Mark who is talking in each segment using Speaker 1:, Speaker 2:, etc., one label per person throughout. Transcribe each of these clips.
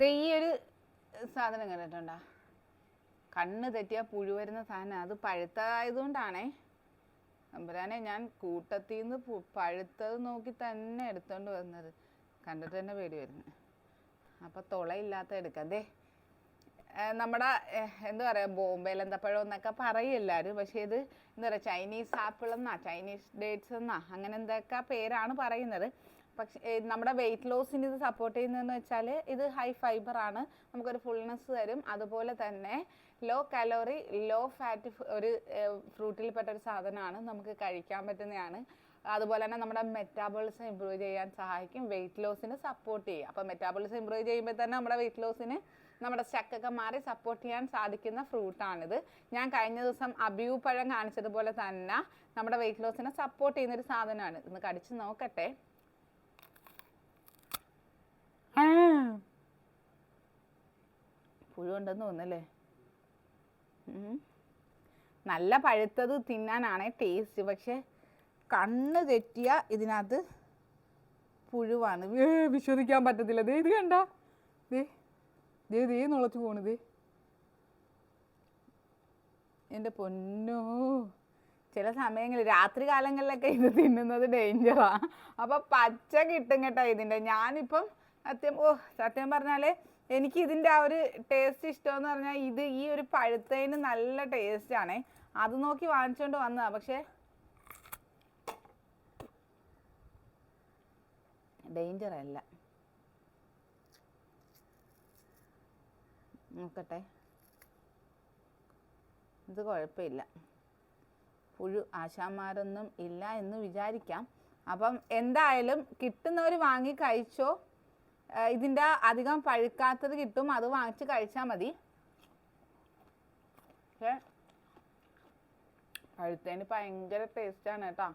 Speaker 1: ഈ ഒരു സാധനം കണ്ടിട്ടുണ്ടോ? കണ്ണ് തെറ്റിയാൽ പുഴു വരുന്ന സാധനം. അത് പഴുത്തതായതുകൊണ്ടാണേ അമ്പരാനെ ഞാൻ കൂട്ടത്തിൽ നിന്ന് പഴുത്തത് നോക്കി തന്നെ എടുത്തോണ്ട് വന്നത്. കണ്ടിട്ട് തന്നെ പേടി വരുന്നത്. അപ്പം തുളയില്ലാത്ത എടുക്കാം. ദേ നമ്മുടെ എന്താ പറയുക, ബോംബെയിൽ എന്തപ്പഴം എന്നൊക്കെ പറയും എല്ലാവരും. പക്ഷേ ഇത് എന്താ പറയുക, ചൈനീസ് ആപ്പിൾ എന്നാ, ചൈനീസ് ഡേറ്റ്സ് എന്നാ, അങ്ങനെ എന്തൊക്കെ പേരാണ് പറയുന്നത്. പക്ഷേ നമ്മുടെ വെയിറ്റ് ലോസിന് ഇത് സപ്പോർട്ട് ചെയ്യുന്നതെന്ന് വെച്ചാൽ ഇത് ഹൈ ഫൈബറാണ്, നമുക്കൊരു ഫുൾനെസ് തരും. അതുപോലെ തന്നെ ലോ കലോറി ലോ ഫാറ്റ് ഒരു ഫ്രൂട്ടിൽപ്പെട്ട ഒരു സാധനമാണ്, നമുക്ക് കഴിക്കാൻ പറ്റുന്നതാണ്. അതുപോലെ തന്നെ നമ്മുടെ മെറ്റാബോളിസം ഇമ്പ്രൂവ് ചെയ്യാൻ സഹായിക്കും, വെയിറ്റ് ലോസിന് സപ്പോർട്ട് ചെയ്യും. അപ്പോൾ മെറ്റാബോളിസം ഇമ്പ്രൂവ് ചെയ്യുമ്പോൾ തന്നെ നമ്മുടെ വെയിറ്റ് ലോസിന് നമ്മുടെ സ്റ്റക്കൊക്കെ മാറി സപ്പോർട്ട് ചെയ്യാൻ സാധിക്കുന്ന ഫ്രൂട്ടാണിത്. ഞാൻ കഴിഞ്ഞ ദിവസം അബിയു പഴം കാണിച്ചതുപോലെ തന്നെ നമ്മുടെ വെയിറ്റ് ലോസിനെ സപ്പോർട്ട് ചെയ്യുന്നൊരു സാധനമാണ്. ഇന്ന് കടിച്ച് നോക്കട്ടെ. പുഴുണ്ടെന്ന് തോന്നുന്നല്ലേ. നല്ല പഴുത്തത് തിന്നാനാണ് ടേസ്റ്റ്. പക്ഷെ കണ്ണ് തെറ്റിയ ഇതിനകത്ത് പുഴുവാണ്. വിശ്വസിക്കാൻ പറ്റത്തില്ല. ദേ ഇത് കണ്ട, ദേ ദേ ദേ നുളച്ചു പോണത്. എൻ്റെ പൊന്നോ, ചില സമയങ്ങളിൽ രാത്രി കാലങ്ങളിലൊക്കെ ഇത് തിന്നുന്നത് ഡേഞ്ചറാണ്. അപ്പം പച്ച കിട്ടും കേട്ടോ ഇതിൻ്റെ. ഞാനിപ്പം സത്യം പറഞ്ഞാൽ എനിക്ക് ഇതിൻ്റെ ആ ഒരു ടേസ്റ്റ് ഇഷ്ടമെന്ന് പറഞ്ഞാൽ ഇത് ഈ ഒരു പഴുത്തതിന് നല്ല ടേസ്റ്റാണേ. അത് നോക്കി വാങ്ങിച്ചുകൊണ്ട് വന്നതാണ്. പക്ഷേ ഡേഞ്ചറല്ല. നോക്കട്ടെ, ഇത് കുഴപ്പമില്ല. പുഴു ആശാന്മാരൊന്നും ഇല്ല എന്ന് വിചാരിക്കാം. അപ്പം എന്തായാലും കിട്ടുന്നവർ വാങ്ങി കഴിച്ചോ. ഇതിൻ്റെ അധികം പഴുക്കാത്തത് കിട്ടും, അത് വാങ്ങിച്ച് കഴിച്ചാൽ മതി. പക്ഷേ പഴുത്തതിന് ഭയങ്കര ടേസ്റ്റാണ് കേട്ടോ,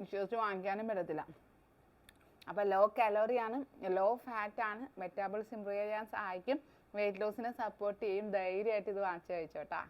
Speaker 1: വിശ്വസിച്ച് വാങ്ങിക്കാനും പറ്റത്തില്ല. അപ്പോൾ ലോ കലോറിയാണ്, ലോ ഫാറ്റാണ്, മെറ്റാബോളിസം ഇമ്പ്രൂവ് ചെയ്യാൻ സഹായിക്കും, വെയിറ്റ് ലോസിനെ സപ്പോർട്ട് ചെയ്യും. ധൈര്യമായിട്ട് ഇത് വാങ്ങിച്ച് കഴിച്ചോട്ടാ.